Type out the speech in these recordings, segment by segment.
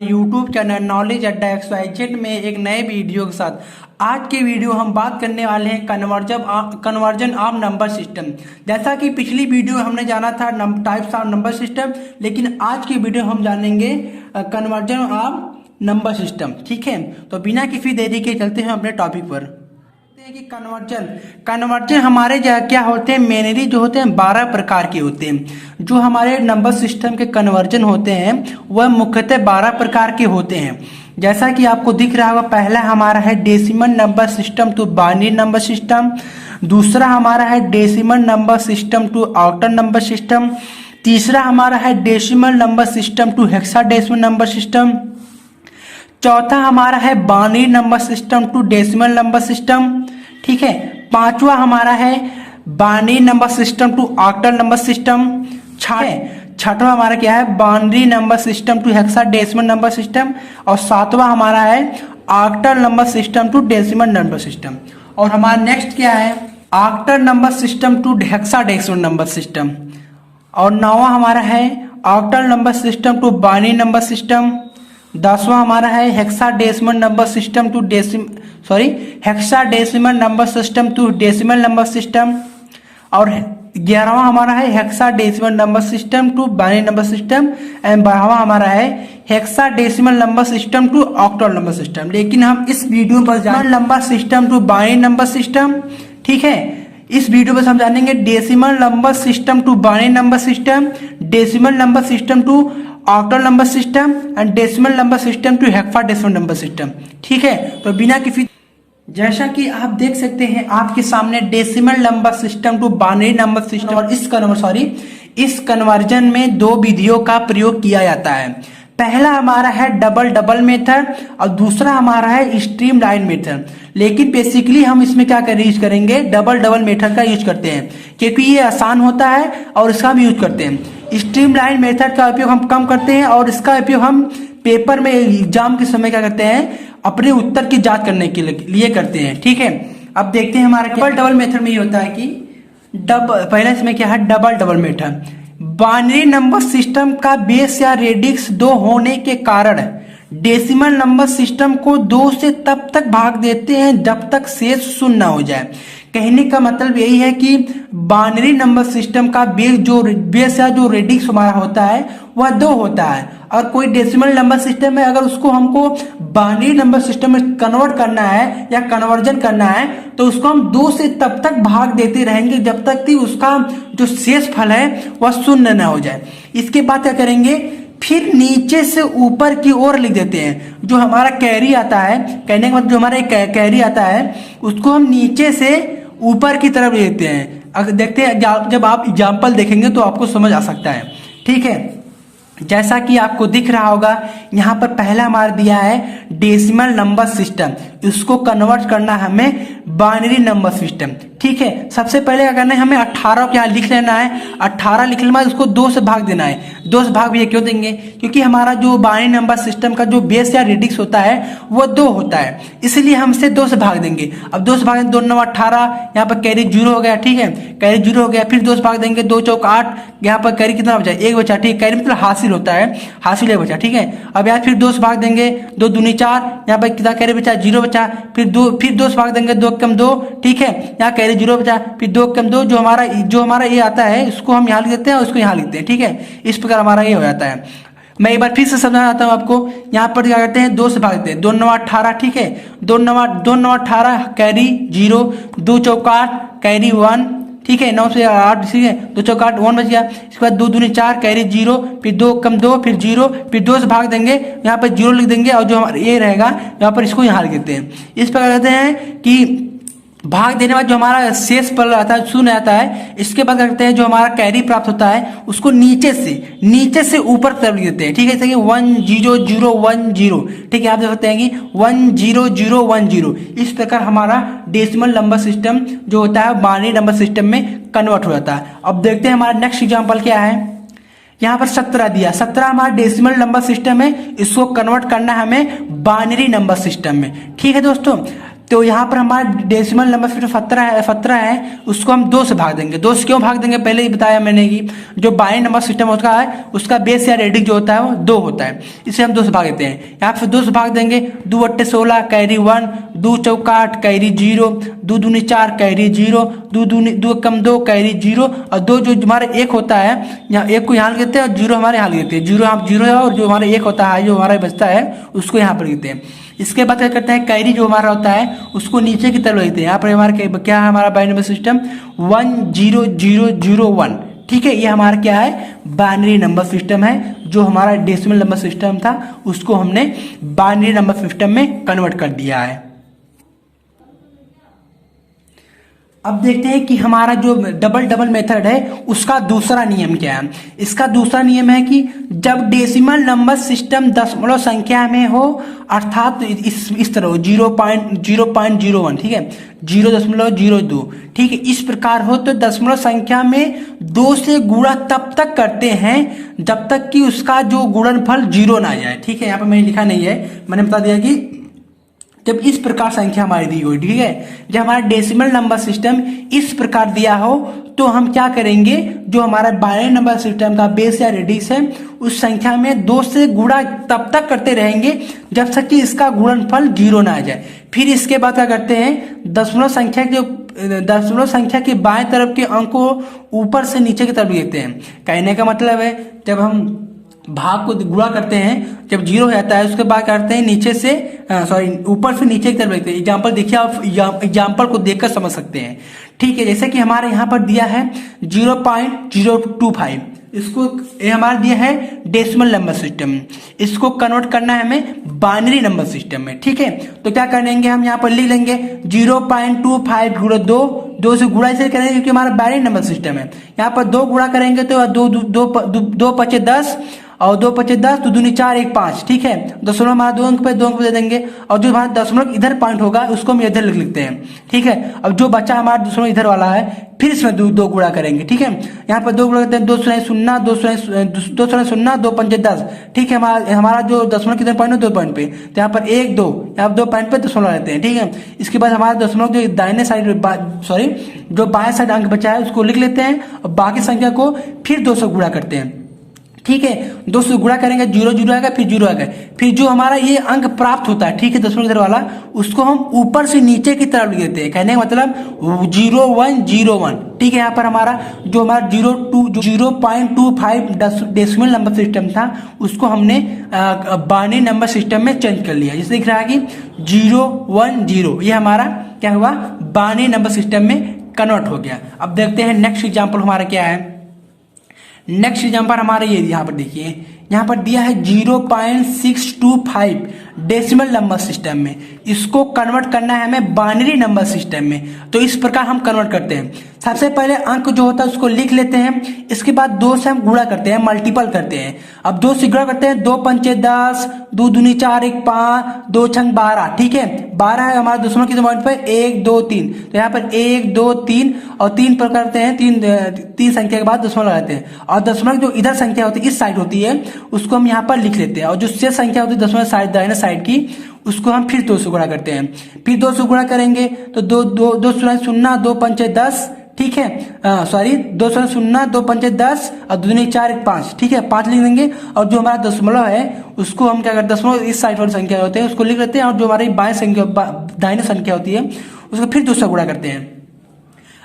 YouTube channel knowledge अड्डा XYZ में एक नए वीडियो के साथ आज के वीडियो हम बात करने वाले हैं कन्वर्जन ऑफ नंबर सिस्टम। जैसा कि पिछली वीडियो हमने जाना था टाइप्स ऑफ नंबर सिस्टम, लेकिन आज की वीडियो हम जानेंगे कन्वर्जन ऑफ नंबर सिस्टम। ठीक है, तो बिना किसी देरी के चलते हैं अपने टॉपिक पर कि कन्वर्जन हमारे क्या होते हैं, मेनली जो होते हैं 12 प्रकार के होते हैं। जो हमारे नंबर सिस्टम के कन्वर्जन होते हैं वह मुख्यतः 12 प्रकार के होते हैं। जैसा कि आपको दिख रहा होगा, पहला हमारा है decimal number system to binary number system. दूसरा हमारा है decimal number system to octal number system. तीसरा हमारा है decimal number system to hexadecimal number system. चौथा हमारा है binary number system to decimal number system. ठीक है, पांचवा हमारा है binary number system to octal number system. छठवां हमारा क्या है, binary number system to hexadecimal number system. और सातवां हमारा है octal number system to decimal number system. और हमारा नेक्स्ट क्या है, octal number system to hexadecimal number system. और नौवां हमारा है octal number system to binary number system. 10वां हमारा है hexadecimal number system to hexadecimal number system to decimal number system. और 11वां हमारा है hexadecimal number system to binary number system. And 12वां हमारा है hexadecimal number system to octal number system. लेकिन हम इस वीडियो पर जानेंगे number system to binary number system. ठीक है, इस वीडियो में हम जानेंगे decimal number system to binary number system, decimal number system to octal number system and decimal number system to hexadecimal number system. ठीक है, तो बिना किसी जैसा कि आप देख सकते हैं आपके सामने decimal number system to binary number system और इस कन्वर्जन में दो विधियों का प्रयोग किया जाता है। पहला हमारा है डबल मेथड और दूसरा हमारा है स्ट्रीमलाइन मेथड। लेकिन बेसिकली हम इसमें क्या यूज करेंगे, डबल मेथड का यूज करते हैं क्योंकि ये आसान होता है और इसका भी यूज करते हैं। स्ट्रीमलाइन मेथड का उपयोग हम कम करते हैं और इसका उपयोग हम पेपर में एग्जाम के समय क्या करते हैं, अपने उत्तर की जांच करने के लिए करते हैं। ठीक है, अब देखते हैं हमारा डबल मेथड में ये होता है कि पहले इसमें क्या है, double method. Binary number system का बेस या रेडिक्स 2 होने के कारण डेसिमल नंबर सिस्टम को 2 से तब तक भाग देते हैं जब तक शेष शून्य न हो जाए। कहने का मतलब यही है कि बाइनरी नंबर सिस्टम का बेस या जो रेडिक्स हमारा होता है वह 2 होता है। और कोई डेसिमल नंबर सिस्टम है, अगर उसको हमको बाइनरी नंबर सिस्टम में कन्वर्ट करना है या कन्वर्जन करना है तो उसको हम 2 से तब तक भाग देते रहेंगे जब तक कि उसका जो शेष फल है वह शून्य न हो जाए। इसके बाद क्या करेंगे, फिर नीचे से ऊपर की ओर लिख देते हैं। जो हमारा कैरी आता है, कहने का मतलब जो हमारा कैरी आता है उसको हम नीचे से ऊपर की तरफ लिख देते हैं। अगर देखते हैं जब आप एग्जाम्पल देखेंगे तो आपको समझ आ सकता है। ठीक है, जैसा कि आपको दिख रहा होगा यहाँ पर पहला हमारा दिया है डेसिमल नंबर सिस्टम, इसको कन्वर्ट करना हमें बाइनरी नंबर सिस्टम। ठीक है, सबसे पहले क्या करना है, हमें 18 को यहाँ लिख लेना है। 18 लिखने के बाद उसको 2 से भाग देना है। 2 से भाग भी क्यों देंगे, क्योंकि हमारा जो बाइनरी नंबर सिस्टम का जो बेस या रेडिक्स होता है वो 2 होता है, इसलिए हम इसे 2 से भाग देंगे। अब 2 से भाग देंगे, 2 9 18, यहाँ पर कैरी 0 हो गया। ठीक है, कैरी 0 हो गया, फिर 2 से भाग देंगे, 2 चौक 8, यहाँ पर कैरी कितना बचा, 1 बचा। ठीक, कैरी मतलब हासिल होता है, हासिल 1 बचा। ठीक है, अब यहाँ फिर 2 से भाग देंगे, 2 दूनी 4, यहाँ पर कितना कैरी बचा, 0 बचा। फिर 2 से भाग देंगे, 2 कम 2। ठीक है, यहाँ कैरी 0 बचा, फिर 2 कम 2, जो हमारा ये आता है इसको हम यहाँ लिख देते हैं और इसको यहाँ लिखते हैं। ठीक है, इस प्रकार हमारा ये हो जाता है। मैं एक बार फिर से समझाना चाहता हूँ आपको। यहाँ पर क्या करते हैं, 2 से भाग देते हैं, 2 9 18। ठीक है, 2 9 18 कैरी 0, 2 चौक 8 कैरी 1। ठीक है, 9 से 8, ठीक है, 2 चौक 8 1 बच गया। इसके बाद 2 दूनी 4 कैरी 0, फिर 2 कम 2, फिर 0, फिर 2 से भाग देंगे, यहाँ पर 0 लिख देंगे और जो हमारा ये रहेगा यहाँ पर इसको यहाँ लिख देते हैं। इस प्रकार कहते हैं कि भाग देने बाद जो हमारा शेष फल आता है, शून्य आता है। इसके बाद करते हैं जो हमारा कैरी प्राप्त होता है उसको नीचे से ऊपर तरफ लिख देते हैं। ठीक है, जैसे कि 1 0 0 1 0। ठीक है, आप देख सकते हैं कि 1 0 0 1 0। इस प्रकार हमारा डेसिमल नंबर सिस्टम जो होता है बाइनरी नंबर सिस्टम में कन्वर्ट हो जाता है। अब देखते हैं हमारा नेक्स्ट एग्जाम्पल क्या है। यहाँ पर 17 दिया, 17 हमारा डेसिमल नंबर सिस्टम है, इसको कन्वर्ट करना है हमें बाइनरी नंबर सिस्टम में। ठीक है दोस्तों, तो यहाँ पर हमारा डेसिमल नंबर सिस्टम 17 है, उसको हम 2 से भाग देंगे। 2 से क्यों भाग देंगे, पहले ही बताया मैंने कि जो बाइनरी नंबर सिस्टम होता है उसका बेस या रेडिक्स जो होता है वो 2 होता है, इसे हम 2 से भाग देते हैं। यहाँ पर 2 से भाग देंगे, 2 × 8 = 16 कैरी 1, 2 × 4 = 8 कैरी 0, 2 दूनी 4 कैरी 0, 2 कम 2 कैरी 0, और 2 जो हमारे 1 होता है, यहाँ 1 को यहाँ लिखते हैं और 0 हमारे यहाँ लिखते हैं। 0 है, और जो हमारे 1 होता है जो हमारा बचता है उसको यहाँ पर लिखते हैं। इसके बाद क्या करते हैं, कैरी जो हमारा होता है उसको नीचे की तरफ लिखते हैं। यहाँ पर हमारा क्या है, हमारा बाइनरी नंबर सिस्टम 10001। ठीक है, ये हमारा क्या है, बाइनरी नंबर सिस्टम है। जो हमारा डेसिमल नंबर सिस्टम था उसको हमने बाइनरी नंबर सिस्टम में कन्वर्ट कर दिया है। अब देखते हैं कि हमारा जो डबल मेथड है उसका दूसरा नियम क्या है। इसका दूसरा नियम है कि जब डेसिमल नंबर सिस्टम दशमलव संख्या में हो, अर्थात इस तरह 0.01, ठीक है, 0.02, ठीक है, इस प्रकार हो तो दशमलव संख्या में 2 से गुणा तब तक करते हैं जब तक कि उसका जो गुणनफल 0 ना जाए। ठीक है, यहाँ पर मैंने लिखा नहीं है, मैंने बता दिया कि जब इस प्रकार संख्या हमारी दी हुई, ठीक है, जब हमारा डेसिमल नंबर सिस्टम इस प्रकार दिया हो तो हम क्या करेंगे, जो हमारा बाइनरी नंबर सिस्टम का बेस या रेडिक्स है उस संख्या में 2 से गुणा तब तक करते रहेंगे जब तक कि इसका गुणनफल 0 ना आ जाए। फिर इसके बाद क्या करते हैं, दशमलव संख्या के बाएं तरफ के अंक को ऊपर से नीचे की तरफ लिखते हैं। कहने का मतलब है जब हम भाग को गुणा करते हैं, जब 0 हो जाता है उसके बाद करते हैं नीचे से ऊपर से नीचे की तरफ लिखते हैं। एग्जाम्पल देखिए, आप एग्जाम्पल को देखकर समझ सकते हैं। ठीक है, जैसे कि हमारे यहाँ पर दिया है 0.025, इसको ये हमारा दिया है डेसिमल नंबर सिस्टम, इसको कन्वर्ट करना है हमें बाइनरी नंबर सिस्टम में। ठीक है, तो क्या करेंगे, हम यहाँ पर लिख लेंगे 0.25 × 2 से गुणा इसे करेंगे क्योंकि हमारा बाइनरी नंबर सिस्टम है। यहाँ पर 2 गुणा करेंगे तो 2 × 5 = 10, और 2 × 5 = 10, 2 दूनी 4 1 5। ठीक है, दशमलव हमारा 2 अंक पे दे देंगे, और जो हमारा दशमलव इधर पॉइंट होगा उसको हम इधर लिख लेते हैं। ठीक है, अब जो बचा हमारा दशमलव इधर वाला है फिर इसमें 2 गुणा करेंगे। ठीक है, यहाँ पर 2 गुणा करते हैं, 2 0 0 2 5 10। ठीक है, हमारा जो दशमलव किधर पॉइंट है 2 पॉइंट पे, तो यहाँ पर 1 2, यहाँ 2 पॉइंट पे दशमलव रहते हैं। ठीक है, इसके बाद हमारा दशमलव जो दाहिने साइड जो बाएं साइड अंक बचा है उसको लिख लेते हैं, और बाकी संख्या को फिर 2 से गुणा करते हैं। ठीक है, 2 से गुणा करेंगे 0 0 आएगा, फिर 0 आएगा, फिर जो हमारा ये अंक प्राप्त होता है, ठीक है, दशमलव इधर वाला, उसको हम ऊपर से नीचे की तरफ लिख देते हैं। कहने का मतलब 0101। ठीक है, यहाँ पर हमारा जो हमारा 0.25 डेसिमल नंबर सिस्टम था उसको हमने बाइनरी नंबर सिस्टम में चेंज कर लिया। जिससे दिख रहा है कि 010, ये हमारा क्या हुआ, बाइनरी नंबर सिस्टम में कन्वर्ट हो गया। अब देखते हैं नेक्स्ट एग्जाम्पल हमारा क्या है। नेक्स्ट एग्जाम्पल हमारा ये यहाँ पर देखिए, यहाँ पर दिया है 0.625 डेसिमल नंबर सिस्टम में, इसको कन्वर्ट करना है हमें बाइनरी नंबर सिस्टम में। तो इस प्रकार हम कन्वर्ट करते हैं, सबसे पहले अंक जो होता है उसको लिख लेते हैं, इसके बाद 2 से हम गुणा करते हैं, मल्टीपल करते हैं। अब 2 से गुणा करते हैं, 2 5 10, 2 दूनी 4 1 5, 2 6 12। ठीक है, 12 है हमारा दशमलव किस पॉइंट पर, 1 2 3, तो यहाँ पर 1 2 3 और 3 पर करते हैं, 3 संख्या के बाद दशमलव लगाते हैं, और दशमलव जो इधर संख्या होती है इस साइड होती है उसको हम यहाँ पर लिख लेते हैं, और जो शेष संख्या होती है दशमलव साइड दाहिने साइड की उसको हम फिर 2 से गुणा करते हैं। फिर 2 से गुणा करेंगे तो 2 0 2 5 10। ठीक है, 2 0 2 5 10 और 2 दूनी 4 1 5। ठीक है, 5 लिख देंगे, और जो हमारा दशमलव है उसको हम क्या करते हैं, दशमलव इस साइड वाली संख्या होते हैं उसको लिख लेते हैं, और जो हमारी बाएं संख्या दाहिने संख्या होती है उसको फिर 2 से गुणा करते हैं।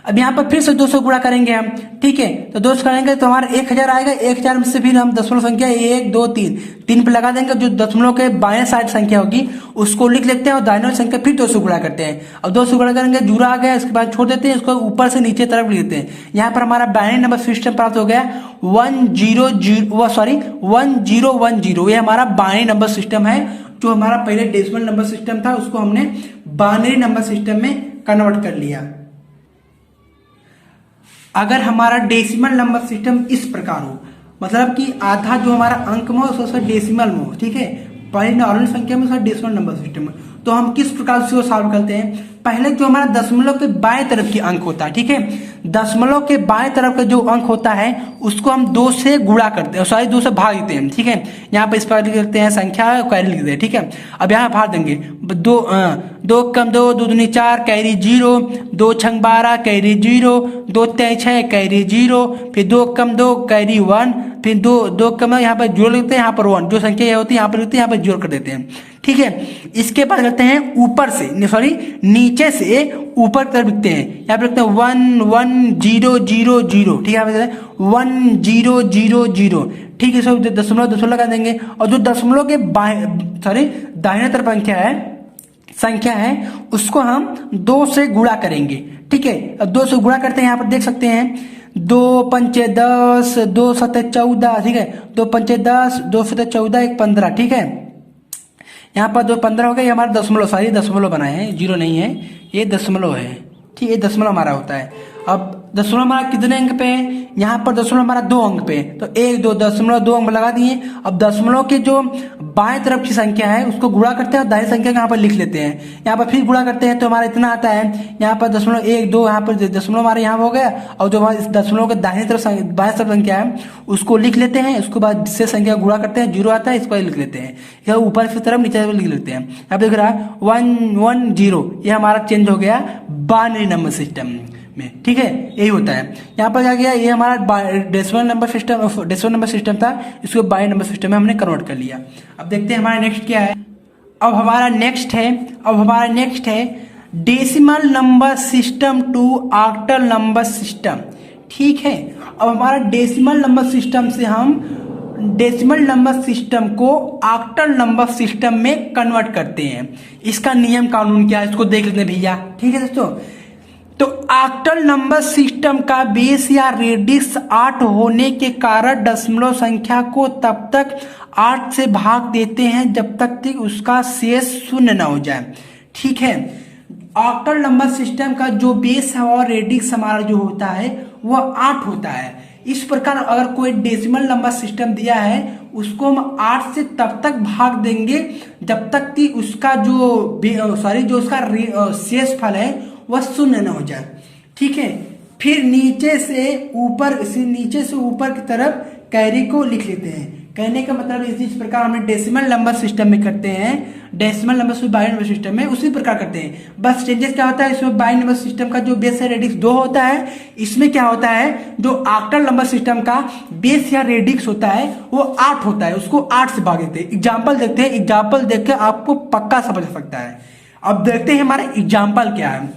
अब यहाँ पर फिर से 2 से गुणा करेंगे हम। ठीक है, तो 2 से करेंगे तो हमारा 1000 आएगा, 1000 में से फिर हम दशमलव संख्या 1 2 3 पे लगा देंगे, जो दशमलव के बाएं साइड संख्या होगी उसको लिख लेते हैं, और दाहिने वाली संख्या फिर 2 से गुणा करते हैं। अब 2 से गुणा करेंगे, जुड़ा आ गया, इसके बाद छोड़ देते हैं, इसको ऊपर से नीचे तरफ लिख देते हैं। यहाँ पर हमारा बाइनरी नंबर सिस्टम प्राप्त हो गया 1010। ये हमारा बाइनरी नंबर सिस्टम है। जो हमारा पहले डेसिमल नंबर सिस्टम था उसको हमने बाइनरी नंबर सिस्टम में कन्वर्ट कर लिया। अगर हमारा डेसिमल नंबर सिस्टम इस प्रकार हो, मतलब कि आधा जो हमारा अंक में हो उसका डेसिमल में हो, ठीक है, पहले नॉर्मल संख्या में उसका डेसिमल नंबर सिस्टम में, तो हम किस प्रकार से सॉल्व करते हैं। पहले जो हमारा दशमलव के बाएं तरफ की अंक होता है, ठीक है, दशमलव के बाएं तरफ का जो अंक होता है उसको हम 2 से गुणा करते हैं, सॉरी 2 से भाग देते हैं। ठीक है, यहाँ पर इस पर लिख देते हैं संख्या, कैरी लिख देते हैं। ठीक है, अब यहाँ भाग देंगे, 2 कम 2, 2 दूनी 4, कैरी 0, 2 छंग 12, कैरी 0, 2 तेई 6, कैरी 0, फिर 2 कम 2, कैरी 1, फिर 2 कम यहाँ पर जोड़ लिखते हैं, यहाँ पर 1, जो संख्या यह होती है यहाँ पर लिखते हैं, यहाँ पर जोड़ कर देते हैं। ठीक है, इसके बाद करते हैं ऊपर से, सॉरी नीचे से ऊपर की तरफ लिखते हैं, यहाँ पर लिखते हैं 1 1 0 0 0। ठीक है, यहाँ पे 1 0 0 0। ठीक है, इसको दशमलव लगा देंगे, और जो दशमलव के दाहिने तरफ संख्या है उसको हम 2 से गुणा करेंगे। ठीक है, अब 2 से गुणा करते हैं, यहाँ पर देख सकते हैं 2 पंचे 10, 2 सते 14। ठीक है, 2 पंचे 10, 2 सते 14, 1 15। ठीक है, यहाँ पर 2 15 हो गया, ये हमारा दशमलव, सारी दशमलव बनाए हैं, जीरो नहीं है, ये दशमलव है। ठीक है, दशमलव हमारा होता है। अब दशमलव हमारा कितने अंक पे है, यहाँ पर दशमलव हमारा 2 अंक पे, तो 1 2 दशमलव 2 अंक लगा दिए। अब दशमलव के जो बाएं तरफ की संख्या है उसको गुणा करते हैं और दाहिनी संख्या को यहाँ पर लिख लेते हैं, यहाँ पर फिर गुणा करते हैं तो हमारा इतना आता है। यहाँ पर दशमलव 1 2, यहाँ पर दशमलव हमारे यहाँ हो गया, और जो हमारे इस दशमलव के दाहिनी तरफ बाएं तरफ संख्या है उसको लिख लेते हैं, उसके बाद जिससे संख्या गुणा करते हैं 0 आता है, इसको लिख लेते हैं, या ऊपर की तरफ नीचे लिख लेते हैं। यहाँ देख रहा है 1 1 0, ये हमारा चेंज हो गया बाइनरी नंबर सिस्टम में। ठीक है, यही होता है। यहाँ पर क्या किया, ये हमारा डेसिमल नंबर सिस्टम था, इसको बाइनरी नंबर सिस्टम में हमने कन्वर्ट कर लिया। अब देखते हैं हमारा नेक्स्ट क्या है। अब हमारा नेक्स्ट है decimal number system to octal number system. ठीक है, अब हमारा डेसिमल नंबर सिस्टम से हम डेसिमल नंबर सिस्टम को ऑक्टल नंबर सिस्टम में कन्वर्ट करते हैं। इसका नियम कानून क्या है इसको देख लेते हैं भैया। ठीक है दोस्तों, तो ऑक्टल नंबर सिस्टम का बेस या रेडिक्स 8 होने के कारण दशमलव संख्या को तब तक 8 से भाग देते हैं जब तक उसका शेष 0 न हो जाए। ठीक है, ऑक्टल नंबर सिस्टम का जो बेस है और रेडिक्स हमारा जो होता है वह 8 होता है। इस प्रकार अगर कोई डेसिमल नंबर सिस्टम दिया है उसको हम 8 से तब तक भाग देंगे जब तक कि उसका जो उसका शेषफल है वह 0 न हो जाए। ठीक है, फिर नीचे से ऊपर की तरफ कैरी को लिख लेते हैं। कहने का मतलब इस प्रकार हमने डेसिमल नंबर सिस्टम में करते हैं, डेसिमल नंबर से बाइनरी नंबर सिस्टम में उसी प्रकार करते हैं। बस चेंजेस क्या होता है, इसमें बाइनरी नंबर सिस्टम का जो बेस है रेडिक्स 2 होता है, इसमें क्या होता है जो ऑक्टल नंबर सिस्टम का बेस या रेडिक्स होता है वो 8 होता है, उसको 8 से भाग देते हैं। एग्जाम्पल देखते हैं, एग्जाम्पल देख के आपको पक्का समझ सकता है। अब देखते हैं हमारा एग्जाम्पल क्या है।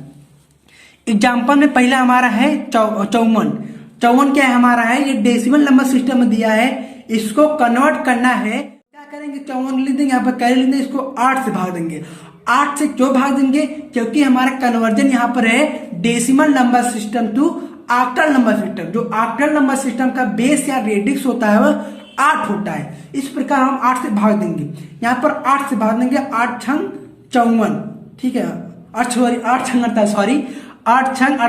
एग्जाम्पल में पहला हमारा है 54 क्या है हमारा है, ये डेसिमल नंबर सिस्टम में दिया है, इसको कन्वर्ट करना है। क्या करेंगे, 54 लिख देंगे, यहाँ पर कैरी लिख देंगे, इसको 8 से भाग देंगे। 8 से क्यों भाग देंगे, क्योंकि हमारा कन्वर्जन यहाँ पर है decimal number system to octal number system. जो ऑक्टल नंबर सिस्टम का बेस या रेडिक्स होता है वह 8 होता है। इस प्रकार हम 8 से भाग देंगे, यहाँ पर 8 से भाग देंगे, 8 छंग 54। ठीक है, 8 छंग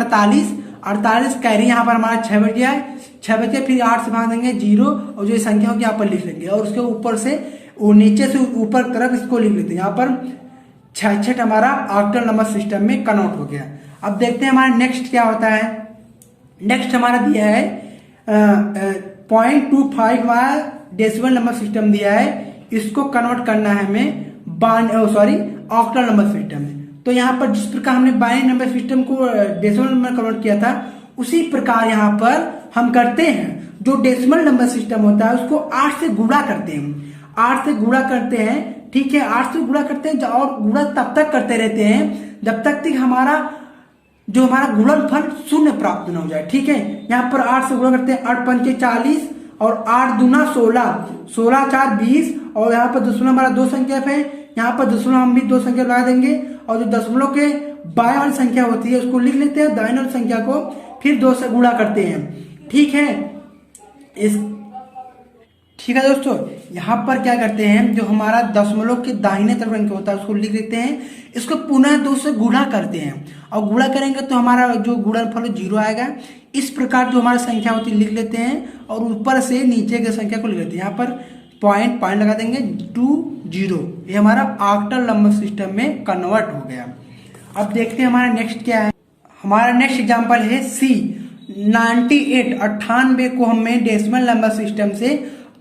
48 कैरी यहाँ पर हमारा 6 बच गया है, 6 बच गया, फिर 8 से भाग देंगे 0, और जो संख्या होगी यहाँ पर लिख लेंगे, और उसके ऊपर से नीचे से ऊपर तरफ इसको लिख लेते हैं। यहाँ पर 66 हमारा ऑक्टल नंबर सिस्टम में कन्वर्ट हो गया। अब देखते हैं हमारा नेक्स्ट क्या होता है। नेक्स्ट हमारा दिया है 0.25 हमारा डेसिमल नंबर सिस्टम दिया है, इसको कन्वर्ट करना है हमें ऑक्टल नंबर सिस्टम में। तो यहाँ पर जिस प्रकार हमने बाइनरी नंबर सिस्टम को डेसिमल नंबर कन्वर्ट किया था उसी प्रकार यहाँ पर हम करते हैं। जो डेसिमल नंबर सिस्टम होता है उसको 8 से गुणा करते हैं, 8 से गुणा करते हैं। ठीक है, 8 से गुणा करते हैं और गुणा तब तक करते रहते हैं जब तक हमारा गुणनफल 0 प्राप्त न हो जाए। ठीक है, यहाँ पर 8 से गुणा करते हैं, 8 पंचे 40 और 8 दूना 16, 16 4 20, और यहाँ पर दशमलव हमारा 2 संख्या पे, यहाँ पर दशमलव हम भी 2 संख्या लगा देंगे, और जो दशमलव के बाएं वाली संख्या होती है उसको लिख लेते हैं, दाहिने वाली संख्या को फिर 2 से गुणा करते हैं। ठीक है, ठीक है दोस्तों, यहाँ पर क्या करते हैं, जो हमारा दशमलव के दाहिने तरफ अंक होता है उसको लिख लेते हैं, इसको पुनः 2 से गुणा करते हैं, और गुणा करेंगे तो हमारा जो गुणनफल 0 आएगा। इस प्रकार जो हमारी संख्या होती है लिख लेते हैं, और ऊपर से नीचे की संख्या को लिख लेते हैं। यहाँ पर पॉइंट लगा देंगे 2 0, ये हमारा ऑक्टल नंबर सिस्टम में कन्वर्ट हो गया। अब देखते हैं हमारा नेक्स्ट क्या है। हमारा नेक्स्ट एग्जाम्पल है C। 98 को हमें डेसिमल नंबर सिस्टम से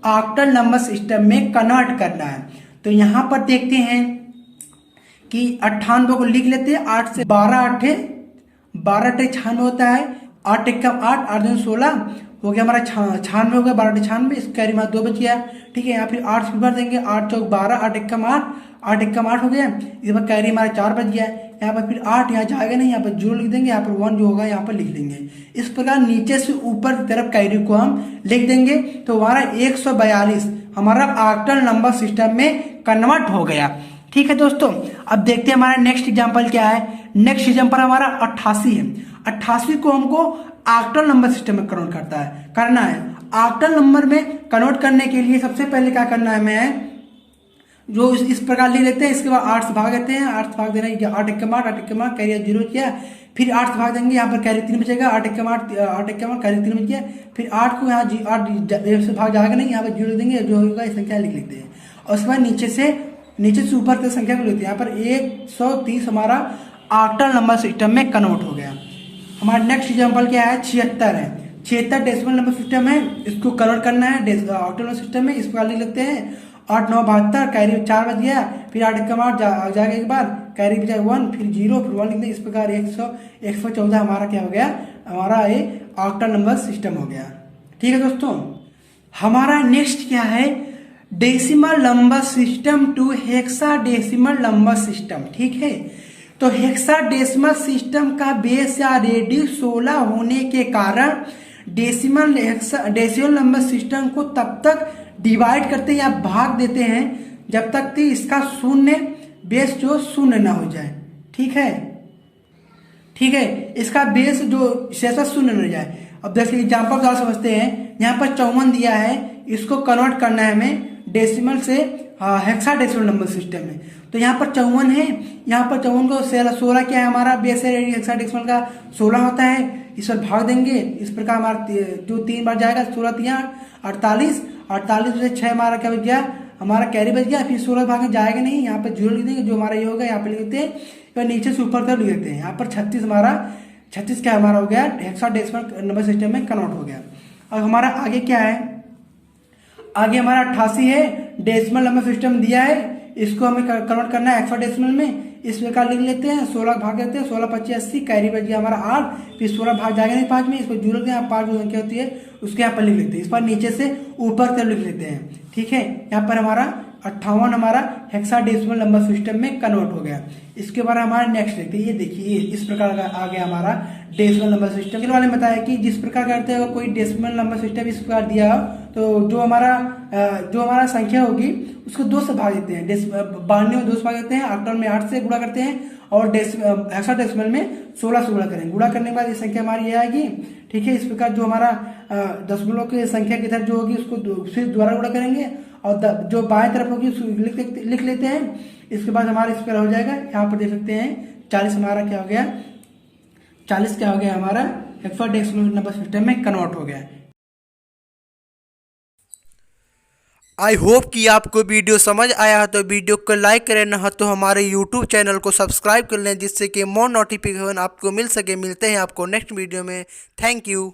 ऑक्टल नंबर सिस्टम में कन्वर्ट करना है। तो यहाँ पर देखते हैं कि 98 को लिख लेते हैं। 8 से 12 8 96 होता है। 8 एकम 8 8 दूनी 16 हो गया हमारा 96 हो गया। 12 96 इसका कैरी हमारा 2 बच गया। ठीक है, यहाँ फिर 8 से भर देंगे। 8 चौक 12 8 एकम 8 8 एकम 8 हो गया। इस बार कैरी हमारा 4 बच गया। यहाँ पर फिर 8 यहाँ जाएगा नहीं, यहाँ पर 0 लिख देंगे। यहाँ पर 1 जो होगा यहाँ पर लिख देंगे। इस प्रकार नीचे से ऊपर की तरफ कैरी को हम लिख देंगे। तो हमारा 142 हमारा ऑक्टल नंबर सिस्टम में कन्वर्ट हो गया। ठीक है दोस्तों, अब देखते हैं हमारा नेक्स्ट एग्जाम्पल क्या है। नेक्स्ट एग्जाम्पल हमारा 88 है। 88 को हमको ऑक्टल नंबर सिस्टम में कन्वर्ट करना है। ऑक्टल नंबर में कन्वर्ट करने के लिए सबसे पहले क्या करना है, मैं जो इस प्रकार ले लेते हैं। इसके बाद 8 से भाग देते हैं। 8 से भाग देना 8 एकम 8 8 एकम 8 कैरी 0 किया। फिर 8 से भाग देंगे, यहाँ पर कैरी 3 बचेगा। 8 एकम 8 8 एकम 8 कैरी 3 बच गया। फिर 8 को यहाँ 8 से भाग जाएगा नहीं, यहाँ पर 0 देंगे, जो होगा इस संख्या लिख लेते हैं। और उसके बाद नीचे से ऊपर तक संख्या को लेते हैं। यहाँ पर 130 हमारा ऑक्टल नंबर सिस्टम में कन्वर्ट हो गया। हमारा नेक्स्ट एग्जाम्पल क्या है, 76 है। 76 डेसिमल नंबर सिस्टम है, इसको कन्वर्ट करना है ऑक्टल नंबर सिस्टम में। इस प्रकार लिख लेते हैं। 8 9 72 कैरी 4 बच गया। फिर 8 एकम 8 जाएगा एक बार, कैरी बचा 1 फिर 0 फिर 1 लिख दें। इस प्रकार 114 हमारा क्या हो गया, हमारा ये ऑक्टल नंबर सिस्टम हो गया। ठीक है दोस्तों, हमारा नेक्स्ट क्या है, decimal number system to hexadecimal number system. ठीक है, तो हेक्साडेसिमल सिस्टम का बेस या रेडियस 16 होने के कारण डेसिमल नंबर सिस्टम को तब तक डिवाइड करते हैं या भाग देते हैं जब तक कि इसका शून्य बेस जो शून्य ना हो जाए। ठीक है, इसका बेस जो शेष शून्य न हो जाए। अब देखिए एग्जाम्पल द्वारा समझते हैं। यहाँ पर 54 दिया है, इसको कन्वर्ट करना है हमें डेसिमल से हेक्साडेसिमल नंबर सिस्टम में। तो यहाँ पर 54 है। यहाँ पर 54 को 16 क्या है, हमारा बेस है हेक्साडेसिमल का 16 होता है। इस पर भाग देंगे। इस प्रकार हमारा जो 3 बार जाएगा 16 3 48 48 में से 6 हमारा क्या बच गया, हमारा कैरी बच गया। फिर 16 भाग जाएगा नहीं, यहाँ पर 0 लिख देंगे, जो हमारा ये होगा यहाँ पे लिख देते हैं। फिर नीचे से ऊपर तक लिख देते हैं। यहाँ पर 36 क्या हमारा हो गया, हेक्साडेसिमल नंबर सिस्टम में कन्वर्ट हो गया। और हमारा आगे क्या है, आगे हमारा 88 है, डेसिमल नंबर सिस्टम दिया है, इसको हमें कन्वर्ट करना है हेक्साडेसिमल में। इस प्रकार लिख लेते हैं। 16 भाग देते हैं, 16 25 80 कैरी बच गया हमारा 8। फिर 16 भाग जाएगा नहीं 5 में, इस पर 0 दें, 5 जो संख्या होती है उसके यहाँ पर लिख लेते हैं। इस पर नीचे से ऊपर तक लिख लेते हैं। ठीक है, यहाँ पर हमारा 58 हमारा हेक्साडेसिमल नंबर सिस्टम में कन्वर्ट हो गया। इसके बाद हमारा नेक्स्ट देखते हैं। ये देखिए इस प्रकार का आ गया हमारा डेसिमल नंबर सिस्टम। के वाले में बताया कि जिस प्रकार करते हैं, कोई डेसिमल नंबर सिस्टम इस प्रकार दिया हो तो जो हमारा संख्या होगी उसको 2 से भाग देते हैं। 92 में 2 से भाग देते हैं। ऑक्टल में 8 से गुणा करते हैं और हेक्साडेसिमल में 16 से गुणा करेंगे। गुणा करने के बाद ये संख्या हमारी ये आएगी। ठीक है, इस प्रकार जो हमारा दशमलव की संख्या की तरफ जो होगी उसको फिर दोबारा गुणा करेंगे और जो बाएं तरफ होगी उसको लिख लेते हैं। इसके बाद हमारा इस प्रकार हो जाएगा। यहाँ पर देख सकते हैं 40 हमारा क्या हो गया, 40 क्या हो गया हमारा हेक्साडेसिमल नंबर सिस्टम में कन्वर्ट हो गया। आई होप कि आपको वीडियो समझ आया है, तो वीडियो को लाइक करें, न तो हमारे यूट्यूब चैनल को सब्सक्राइब कर लें, जिससे कि मोर नोटिफिकेशन आपको मिल सके। मिलते हैं आपको नेक्स्ट वीडियो में। Thank you.